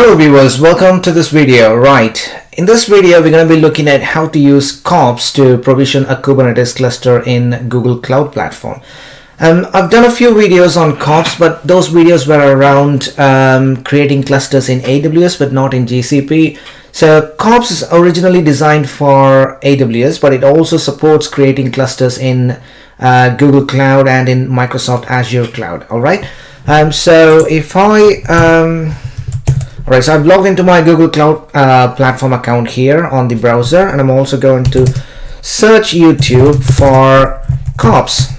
Hello viewers, welcome to this video. In this video we're going to be looking at how to use KOPS to provision a Kubernetes cluster in Google Cloud Platform. I've done a few videos on KOPS, but those videos were around creating clusters in AWS but not in GCP. So KOPS is originally designed for AWS, but it also supports creating clusters in Google Cloud and in Microsoft Azure Cloud. So I've logged into my Google Cloud Platform account here on the browser, and I'm also going to search YouTube for KOPS.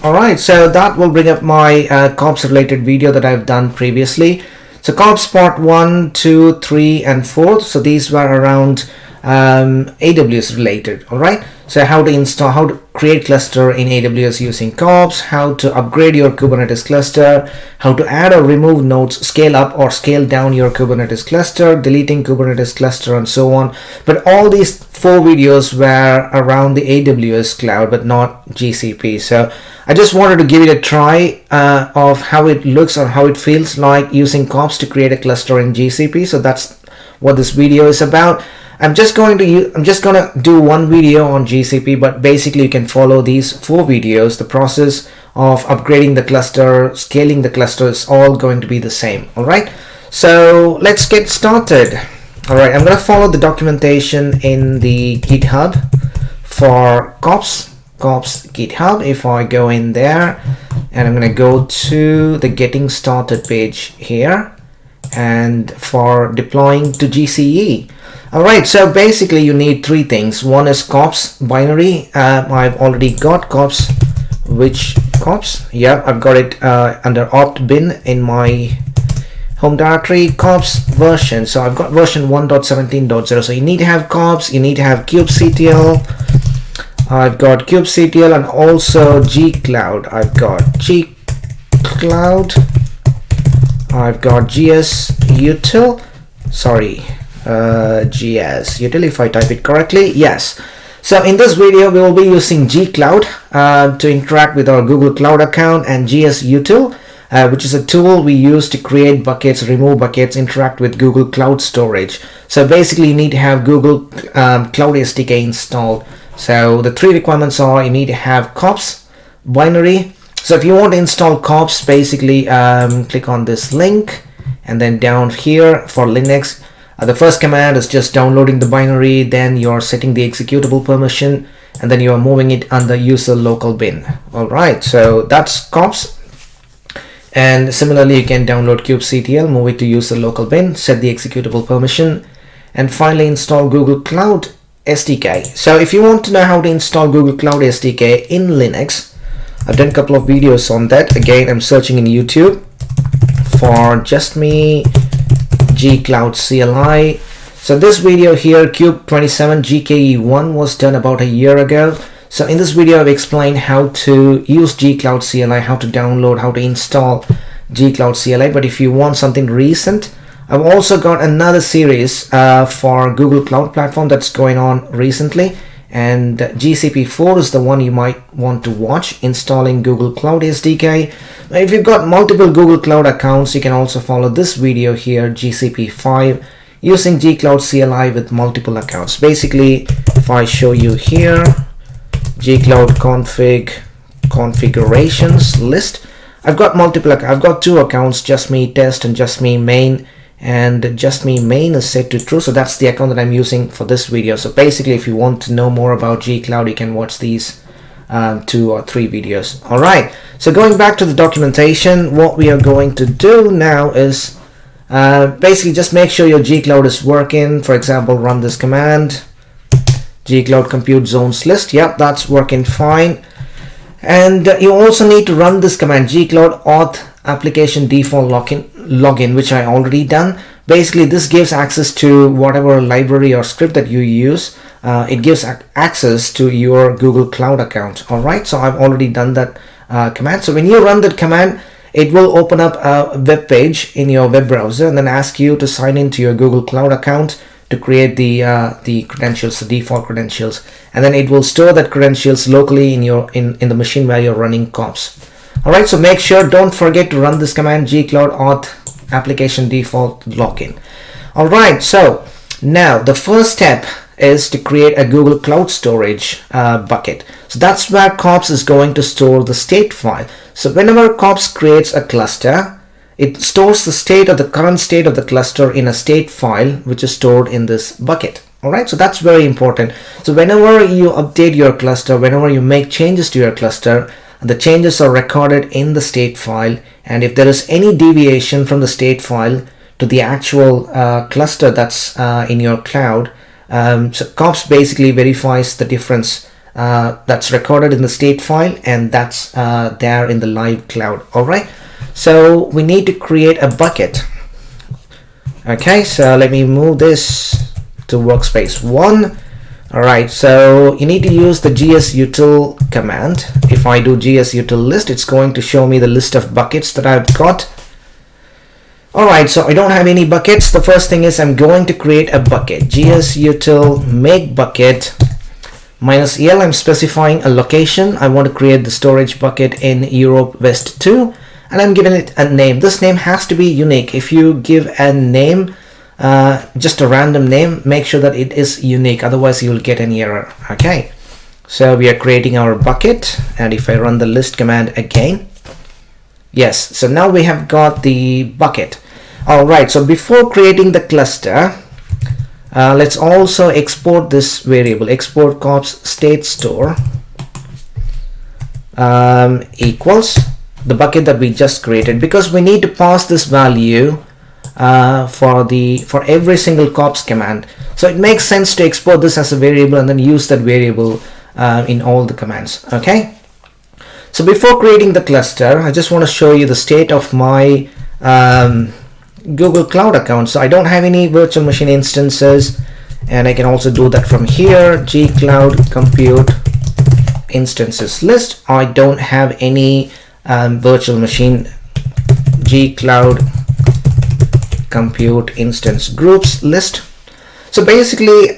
Alright, so that will bring up my KOPS related video that I've done previously. So KOPS part 1, 2, 3 and 4. So these were around AWS related. Alright, so how to create cluster in AWS using KOPS, how to upgrade your Kubernetes cluster, how to add or remove nodes, scale up or scale down your Kubernetes cluster, deleting Kubernetes cluster, and so on. But all these 4 videos were around the AWS cloud but not GCP. So I just wanted to give it a try of how it looks or how it feels like using KOPS to create a cluster in GCP. So that's what this video is about. I'm just going to do one video on GCP, but basically you can follow these 4 videos. The process of upgrading the cluster, scaling the cluster is all going to be the same. Alright, so let's get started. Alright, I'm going to follow the documentation in the GitHub for KOPS GitHub. If I go in there and I'm going to go to the getting started page here and for deploying to GCE. Alright, so basically you need 3 things. One is KOPS binary. I've already got KOPS. Which KOPS? Yeah, I've got it under opt bin in my home directory. KOPS version. So I've got version 1.17.0. So you need to have KOPS, you need to have kubectl. I've got kubectl and also GCloud. I've got GCloud. I've got GSutil. GSutil, if I type it correctly. Yes. So in this video we will be using GCloud to interact with our Google Cloud account, and GSutil, which is a tool we use to create buckets, remove buckets, interact with Google Cloud Storage. So basically you need to have Google Cloud SDK installed. So the 3 requirements are: you need to have KOPS binary. So if you want to install KOPS, basically click on this link, and then down here for Linux, the first command is just downloading the binary, then you're setting the executable permission, and then you are moving it under user local bin. Alright, so that's KOPS. And similarly you can download kubectl, move it to user local bin, set the executable permission, and finally install Google Cloud SDK. So if you want to know how to install Google Cloud SDK in Linux, I've done a couple of videos on that. Again, I'm searching in YouTube for just me GCloud CLI. So this video here, Cube 27 GKE1, was done about a year ago. So in this video I've explained how to use GCloud CLI, how to download, how to install GCloud CLI. But if you want something recent, I've also got another series for Google Cloud Platform that's going on recently, and GCP 4 is the one you might want to watch, installing Google Cloud SDK. If you've got multiple Google Cloud accounts, you can also follow this video here, GCP 5, using GCloud CLI with multiple accounts. Basically, if I show you here, GCloud configurations list, I've got multiple. I've got 2 accounts, just me test and just me main. And just me main is set to true, so that's the account that I'm using for this video. So basically if you want to know more about GCloud, you can watch these 2 or 3 videos. Alright, so going back to the documentation, what we are going to do now is basically just make sure your GCloud is working. For example, run this command, GCloud compute zones list. Yep, that's working fine. And you also need to run this command, GCloud auth application default login, which I already done. Basically this gives access to whatever library or script that you use. It gives access to your Google Cloud account. Alright, so I've already done that command. So when you run that command, it will open up a web page in your web browser and then ask you to sign into your Google Cloud account to create the credentials, the default credentials, and then it will store that credentials locally in your in the machine where you're running KOPS. Alright, so make sure, don't forget to run this command, GCloud auth application default login. All right, so now the first step is to create a Google Cloud Storage bucket. So that's where KOPS is going to store the state file. So whenever KOPS creates a cluster, it stores the state of the current state of the cluster in a state file, which is stored in this bucket. All right, so that's very important. So whenever you update your cluster, whenever you make changes to your cluster, the changes are recorded in the state file. And if there is any deviation from the state file to the actual cluster that's in your cloud, so KOPS basically verifies the difference that's recorded in the state file and that's there in the live cloud. All right, so we need to create a bucket. Okay, so let me move this to workspace 1. All right, so you need to use the gsutil command. If I do gsutil list, it's going to show me the list of buckets that I've got. All right, so I don't have any buckets. The first thing is I'm going to create a bucket. gsutil make bucket -l. I'm specifying a location. I want to create the storage bucket in Europe West 2, and I'm giving it a name. This name has to be unique. If you give a name, just a random name, make sure that it is unique, otherwise you'll get an error. Okay, so we are creating our bucket, and if I run the list command again, yes, so now we have got the bucket. All right, so before creating the cluster, let's also export this variable. Export KOPS state store equals the bucket that we just created, because we need to pass this value for every single KOPS command. So it makes sense to export this as a variable and then use that variable in all the commands. Okay, so before creating the cluster, I just want to show you the state of my Google Cloud account. So I don't have any virtual machine instances, and I can also do that from here. GCloud compute instances list. I don't have any virtual machine. GCloud compute instance groups list. So basically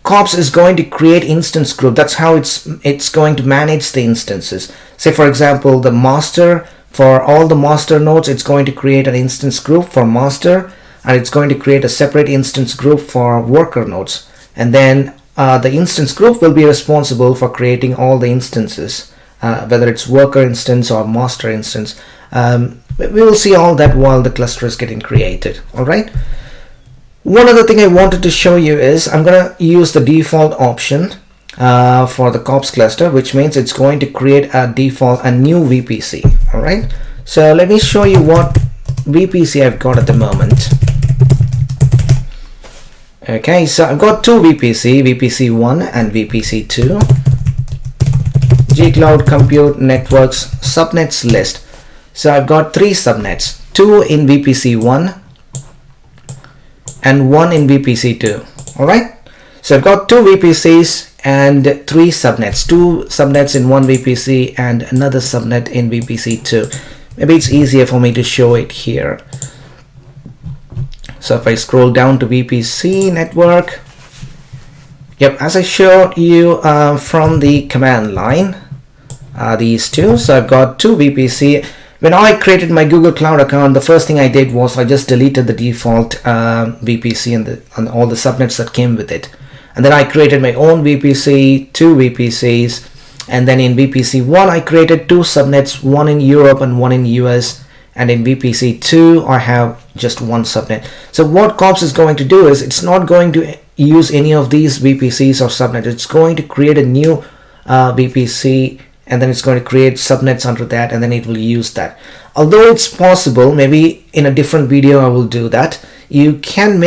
KOPS is going to create instance group. That's how it's going to manage the instances. Say for example, the master, for all the master nodes, it's going to create an instance group for master, and it's going to create a separate instance group for worker nodes, and then the instance group will be responsible for creating all the instances, whether it's worker instance or master instance. We will see all that while the cluster is getting created. All right, one other thing I wanted to show you is I'm going to use the default option for the KOPS cluster, which means it's going to create a new VPC. All right, so let me show you what VPC I've got at the moment. Okay, so I've got two VPC, VPC1 and VPC2. GCloud compute networks subnets list. So I've got 3 subnets, 2 in VPC1 and 1 in VPC2. All right, so I've got 2 VPCs and 3 subnets, 2 subnets in one VPC and another subnet in VPC2. Maybe it's easier for me to show it here. So if I scroll down to VPC network, yep, as I showed you from the command line, these two. So I've got 2 VPC. When I created my Google Cloud account, the first thing I did was I just deleted the default VPC and all the subnets that came with it. And then I created my own VPC, 2 VPCs, and then in VPC1 I created 2 subnets, one in Europe and one in US, and in VPC2 I have just 1 subnet. So what KOPS is going to do is it's not going to use any of these VPCs or subnets. It's going to create a new VPC, and then it's going to create subnets under that, and then it will use that. Although it's possible, maybe in a different video I will do that, you can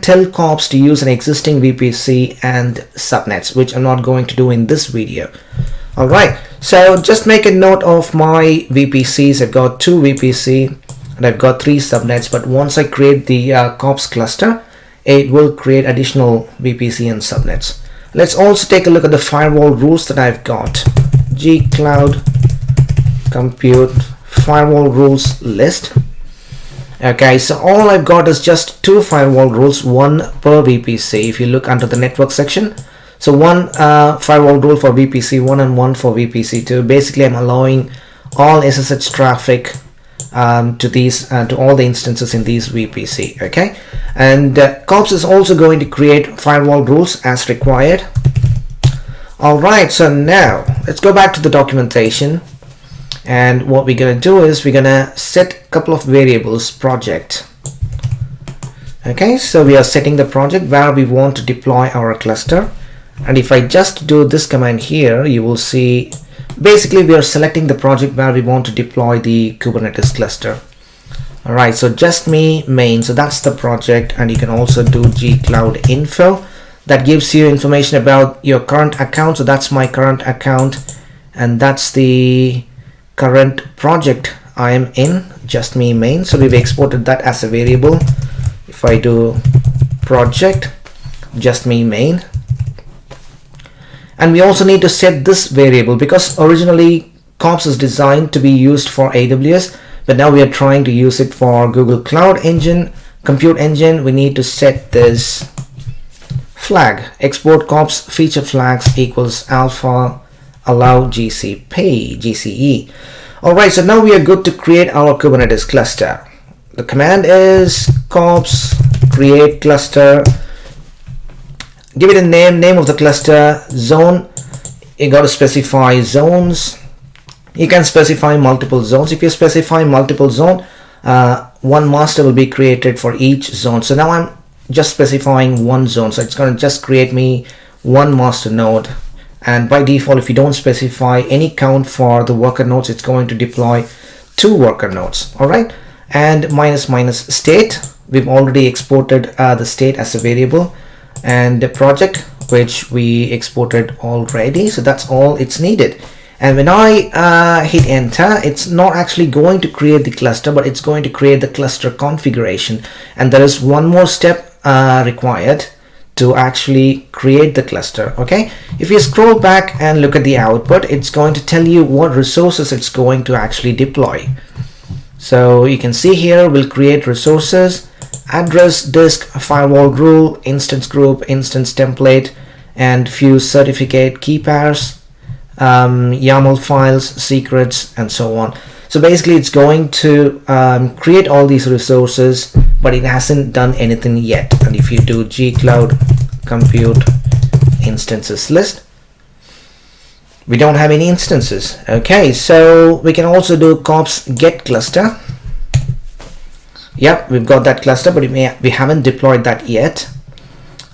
tell KOPS to use an existing VPC and subnets, which I'm not going to do in this video. All right, so just make a note of my VPCs. I've got 2 VPC and I've got 3 subnets, but once I create the KOPS cluster, it will create additional VPC and subnets. Let's also take a look at the firewall rules that I've got. GCloud compute firewall rules list. Okay, so all I've got is just 2 firewall rules, 1 per VPC. If you look under the network section, so 1 firewall rule for VPC1 and 1 for VPC2. Basically, I'm allowing all SSH traffic to all the instances in these VPC. Okay, and KOPS is also going to create firewall rules as required. All right, so now let's go back to the documentation, and what we're going to do is we're going to set a couple of variables. Project. Okay, so we are setting the project where we want to deploy our cluster, and if I just do this command here, you will see basically we are selecting the project where we want to deploy the Kubernetes cluster. All right, so just me main, so that's the project, and you can also do GCloud info. That gives you information about your current account. So that's my current account, and that's the current project I am in, just me main. So we've exported that as a variable. If I do project just me main, and we also need to set this variable because originally KOPS is designed to be used for AWS, but now we are trying to use it for Google Cloud Engine, Compute Engine. We need to set this flag, export KOPS feature flags equals alpha allow GCE. All right, so now we are good to create our Kubernetes cluster. The command is KOPS create cluster. Give it a name of the cluster, zone. You got to specify zones. You can specify multiple zones. If you specify multiple zone, one master will be created for each zone. So now I'm just specifying one zone, so it's going to just create me one master node, and by default if you don't specify any count for the worker nodes, it's going to deploy 2 worker nodes. All right, and minus state, we've already exported the state as a variable, and the project which we exported already, so that's all it's needed. And when I hit enter, it's not actually going to create the cluster, but it's going to create the cluster configuration, and there is one more step required to actually create the cluster. Okay, if you scroll back and look at the output, it's going to tell you what resources it's going to actually deploy. So you can see here, we'll create resources, address, disk, firewall rule, instance group, instance template, and few certificate key pairs, YAML files, secrets, and so on. So basically it's going to create all these resources, but it hasn't done anything yet. And if you do GCloud compute instances list, we don't have any instances. Okay, so we can also do KOPS get cluster. Yep, we've got that cluster, but we haven't deployed that yet.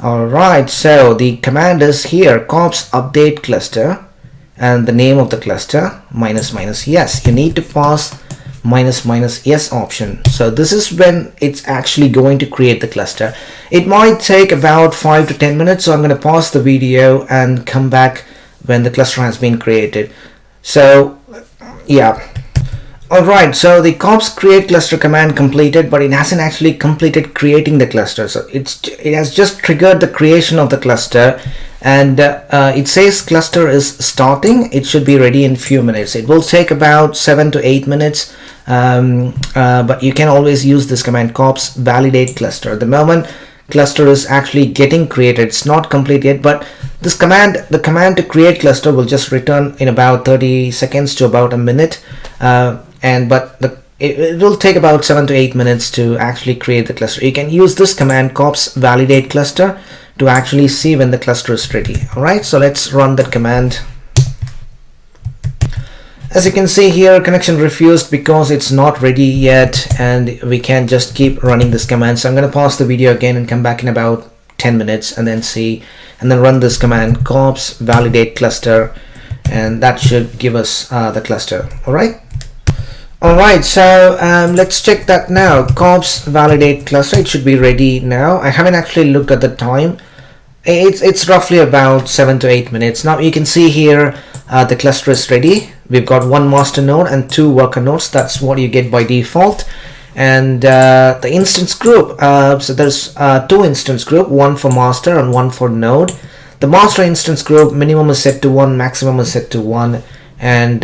All right, so the command is here, KOPS update cluster, and the name of the cluster -yes. You need to pass -yes option. So this is when it's actually going to create the cluster. It might take about 5 to 10 minutes, so I'm going to pause the video and come back when the cluster has been created. So yeah, all right, so the KOPS create cluster command completed, but it hasn't actually completed creating the cluster. So it has just triggered the creation of the cluster, and it says cluster is starting. It should be ready in few minutes. It will take about 7 to 8 minutes, but you can always use this command, KOPS validate cluster. The moment cluster is actually getting created, it's not complete yet, but this command, the command to create cluster, will just return in about 30 seconds to about a minute, it will take about 7 to 8 minutes to actually create the cluster. You can use this command, KOPS validate cluster, to actually see when the cluster is ready. All right, so let's run that command. As you can see here, connection refused because it's not ready yet, and we can't just keep running this command. So I'm going to pause the video again and come back in about 10 minutes and then run this command, KOPS validate cluster, and that should give us the cluster. All right. All right, so let's check that now. KOPS validate cluster, it should be ready now. I haven't actually looked at the time. It's roughly about 7 to 8 minutes. Now you can see here the cluster is ready. We've got one master node and 2 worker nodes. That's what you get by default. And the instance group, so there's 2 instance group, one for master and one for node. The master instance group minimum is set to 1, maximum is set to 1. And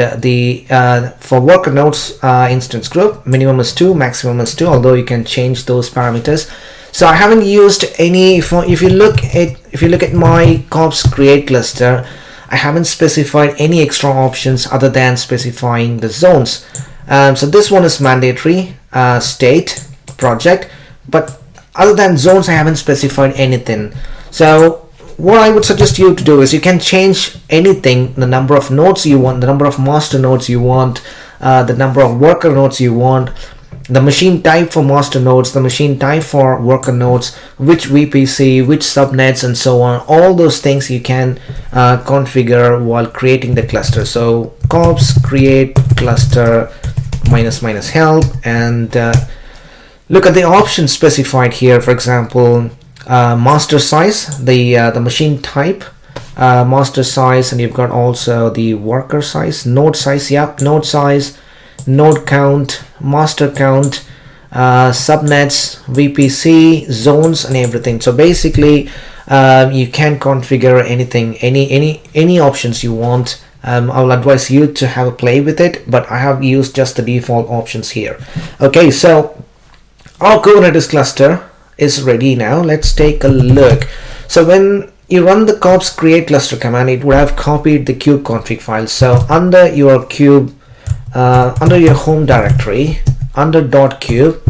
for worker nodes instance group, minimum is 2, maximum is 2, although you can change those parameters. So I haven't used any. If you look at my KOPS create cluster, I haven't specified any extra options other than specifying the zones. So this one is mandatory state project, but other than zones I haven't specified anything. So what I would suggest you to do is you can change anything, the number of nodes you want, the number of master nodes you want, the number of worker nodes you want, the machine type for master nodes, the machine type for worker nodes, which VPC, which subnets, and so on. All those things you can configure while creating the cluster. So KOPS create cluster -- help, and look at the options specified here. For example, master size, the machine type, master size, and you've got also the worker size, node size, node size, node count, master count, subnets, VPC, zones, and everything. So basically you can configure anything, any options you want. I will advise you to have a play with it, but I have used just the default options here. Okay, so our Kubernetes cluster is ready now. Let's take a look. So when you run the KOPS create cluster command, it would have copied the kube config file. So under your kube, under your home directory, under .kube,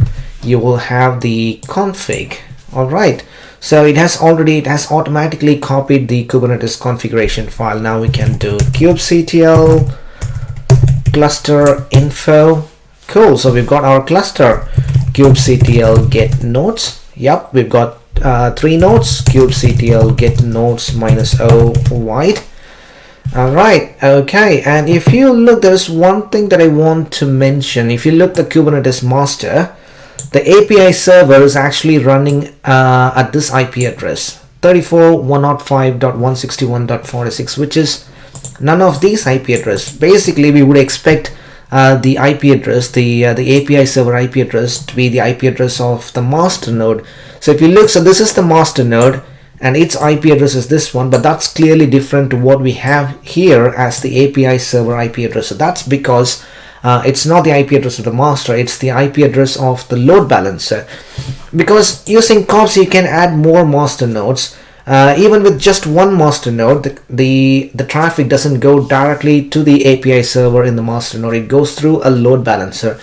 you will have the config. All right, so it has automatically copied the Kubernetes configuration file. Now we can do kubectl cluster info. Cool. So we've got our cluster, kubectl get nodes. Yep, we've got 3 nodes, kubectl get nodes -o wide. All right, okay, and if you look, there's one thing that I want to mention. If you look the Kubernetes master, the API server is actually running at this IP address 34.105.161.46, which is none of these IP address. Basically, we would expect the IP address, the API server IP address, to be the IP address of the master node. So if you look, so this is the master node, and its IP address is this one, but that's clearly different to what we have here as the API server IP address. So that's because it's not the IP address of the master, it's the IP address of the load balancer. Because using KOPS, you can add more master nodes. Even with just one master node, the traffic doesn't go directly to the API server in the master node. It goes through a load balancer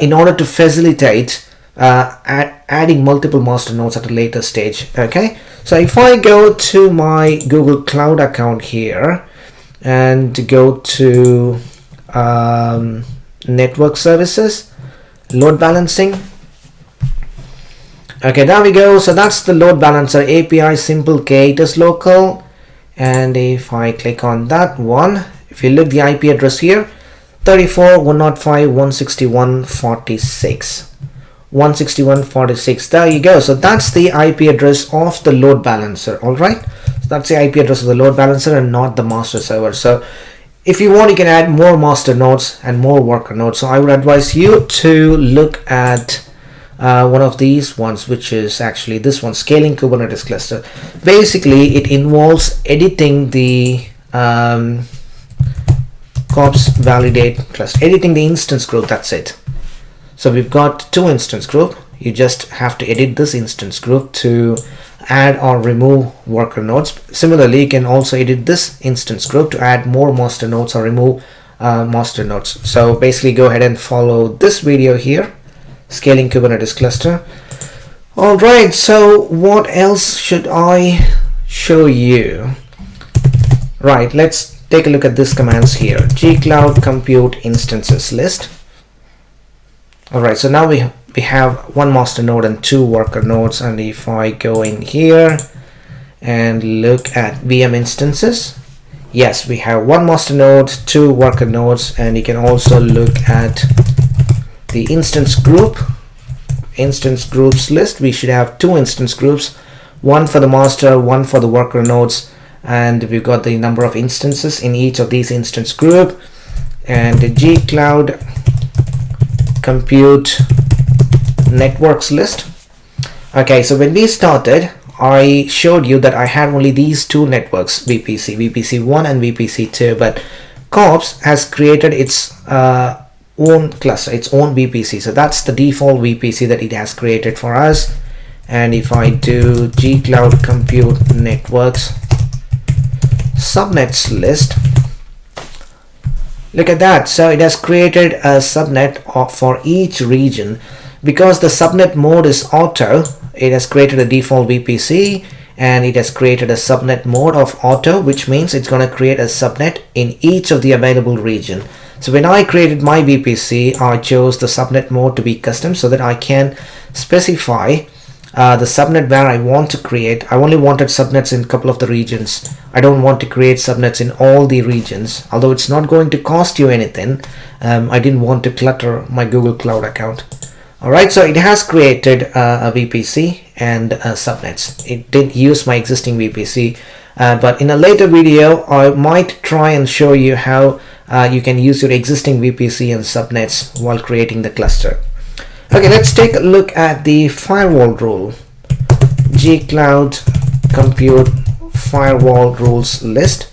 in order to facilitate adding multiple master nodes at a later stage. Okay, so if I go to my Google Cloud account here and go to network services, load balancing. Okay, there we go. So that's the load balancer API simple K8 is local, and if I click on that one, if you look the IP address here, 34.105.161.46. 161.46. There you go. So that's the IP address of the load balancer. All right, so that's the IP address of the load balancer and not the master server. So if you want, you can add more master nodes and more worker nodes. So I would advise you to look at one of these ones, which is actually this one, scaling Kubernetes cluster. Basically, it involves editing the KOPS validate cluster, editing the instance group. That's it. So we've got 2 instance group. You just have to edit this instance group to add or remove worker nodes. Similarly, you can also edit this instance group to add more master nodes or remove master nodes. So basically, go ahead and follow this video here, scaling Kubernetes cluster. All right, so what else should I show you? Right, let's take a look at these commands here. GCloud compute instances list. All right, so now we have 1 master node and 2 worker nodes, and if I go in here and look at VM instances, yes, we have 1 master node, 2 worker nodes, and you can also look at the instance groups list. We should have 2 instance groups, 1 for the master, 1 for the worker nodes, and we've got the number of instances in each of these instance group. And the GCloud compute networks list. Okay, so when we started, I showed you that I had only these 2 networks, VPC1 and VPC2, but KOPS has created its own cluster, its own VPC. So that's the default VPC that it has created for us. And if I do GCloud compute networks subnets list, Look at that. So it has created a subnet for each region. Because the subnet mode is auto, it has created a default VPC and it has created a subnet mode of auto, which means it's going to create a subnet in each of the available region. So when I created my VPC, I chose the subnet mode to be custom so that I can specify the subnet where I want to create. I only wanted subnets in a couple of the regions. I don't want to create subnets in all the regions, although it's not going to cost you anything. I didn't want to clutter my Google Cloud account. Alright, so it has created a VPC and subnets. It did use my existing VPC, but in a later video I might try and show you how you can use your existing VPC and subnets while creating the cluster. Okay, let's take a look at the firewall rule. GCloud compute firewall rules list.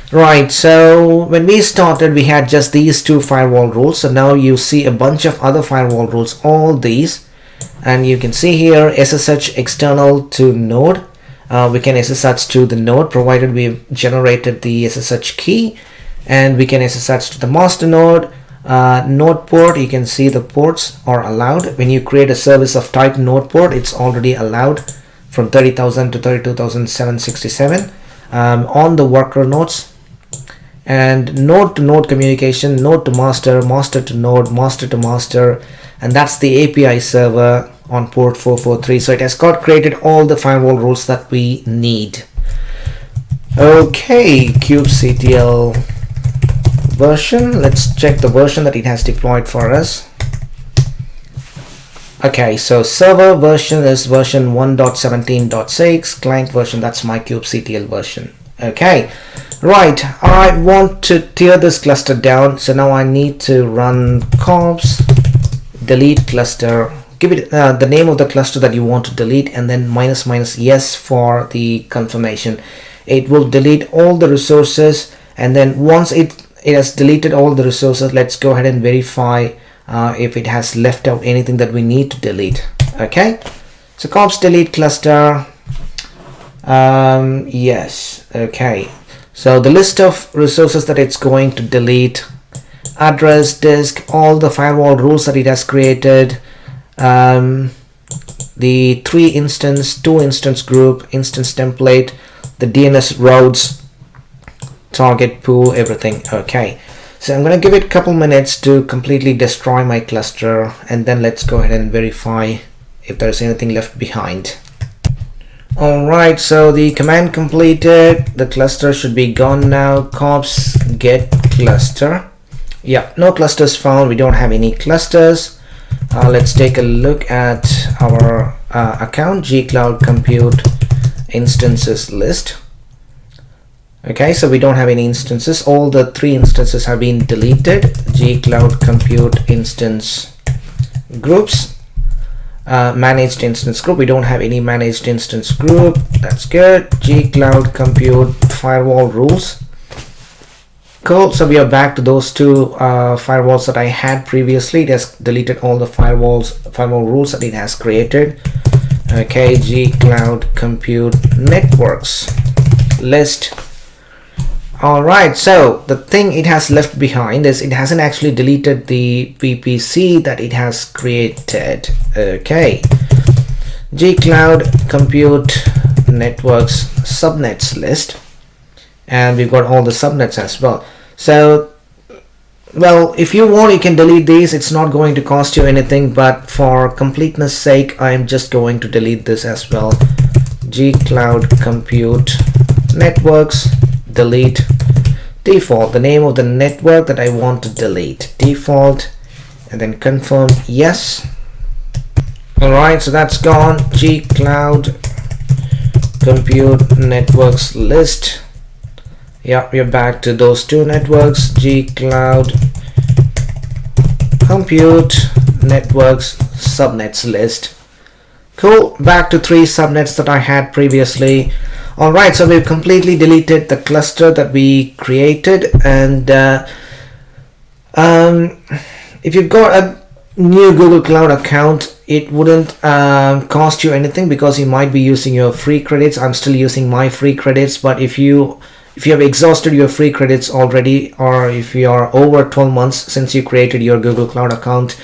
Right, so when we started we had just these two firewall rules. So now you see a bunch of other firewall rules, all these, and you can see here SSH external to node. We can SSH to the node provided we've generated the SSH key, and we can SSH to the master node. Node port, you can see the ports are allowed. When you create a service of type node port, it's already allowed from 30,000 to 32,767 on the worker nodes. And node to node communication, node to master, master to node, master to master, and that's the API server on port 443. So it has created all the firewall rules that we need. Okay, kubectl version, let's check the version that it has deployed for us. Okay, so server version is version 1.17.6, client version, that's my kubectl version. Okay, right, I want to tear this cluster down, so now I need to run kops delete cluster, give it the name of the cluster that you want to delete, and then -- yes for the confirmation. It will delete all the resources, and then once it has deleted all the resources, let's go ahead and verify if it has left out anything that we need to delete. Okay, so kops delete cluster, yes. Okay, so the list of resources that it's going to delete: address, disk, all the firewall rules that it has created, the 3 instance, 2 instance group, instance template, the DNS routes, target pool, everything. Okay, so I'm going to give it a couple minutes to completely destroy my cluster, and then let's go ahead and verify if there's anything left behind. Alright, so the command completed, the cluster should be gone now. Kops get cluster. Yeah, no clusters found, we don't have any clusters. Let's take a look at our account, GCloud compute instances list. Okay, so we don't have any instances. All the 3 instances have been deleted. GCloud compute instance groups, managed instance group, we don't have any managed instance group. That's good. GCloud compute firewall rules. Cool, so we are back to those 2 firewalls that I had previously. It has deleted all the firewall rules that it has created. Okay, GCloud compute networks list. Alright, so the thing it has left behind is it hasn't actually deleted the VPC that it has created. Okay, GCloud compute networks subnets list, and we've got all the subnets as well. So, well, if you want, you can delete these. It's not going to cost you anything, but for completeness sake, I am just going to delete this as well. GCloud compute networks delete default, the name of the network that I want to delete, default, and then confirm yes. Alright, so that's gone. GCloud compute networks list. Yeah, we're back to those 2 networks. GCloud compute networks subnets list. Cool, back to 3 subnets that I had previously. Alright, so we've completely deleted the cluster that we created, and if you've got a new Google Cloud account, it wouldn't cost you anything because you might be using your free credits. I'm still using my free credits, but if you if you have exhausted your free credits already, or if you are over 12 months since you created your Google Cloud account,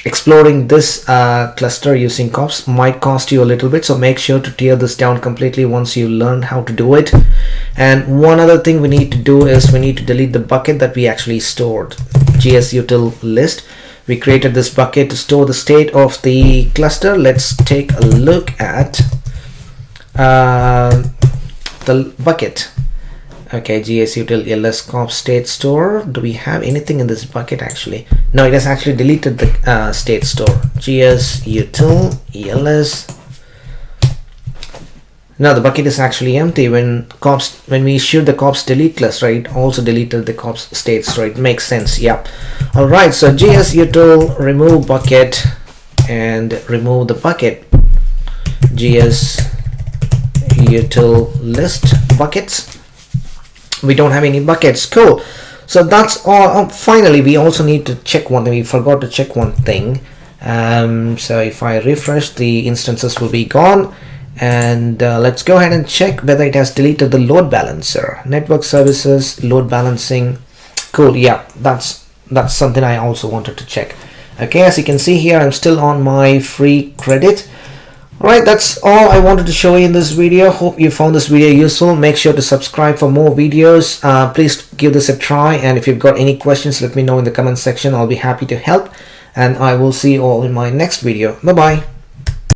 exploring this cluster using KOPS might cost you a little bit, so make sure to tear this down completely once you learn how to do it. And one other thing we need to do is we need to delete the bucket that we actually stored, gsutil list. We created this bucket to store the state of the cluster. Let's take a look at the bucket. Okay, gsutil ls kops state store. Do we have anything in this bucket actually? No, it has actually deleted the state store. gsutil ls. Now the bucket is actually empty. When we issued the KOPS delete cluster, it also deleted the KOPS state store. It makes sense. Yeah. All right. So gsutil remove bucket and remove the bucket. gsutil list buckets. We don't have any buckets. Cool. So that's all. Oh, finally, we also need to check one thing. We forgot to check one thing. So if I refresh, the instances will be gone. And let's go ahead and check whether it has deleted the load balancer. Network services, load balancing. Cool. Yeah, that's something I also wanted to check. Okay, as you can see here, I'm still on my free credit. Alright, that's all I wanted to show you in this video. Hope you found this video useful. Make sure to subscribe for more videos. Please give this a try, and if you've got any questions, let me know in the comment section. I'll be happy to help, and I will see you all in my next video. Bye bye.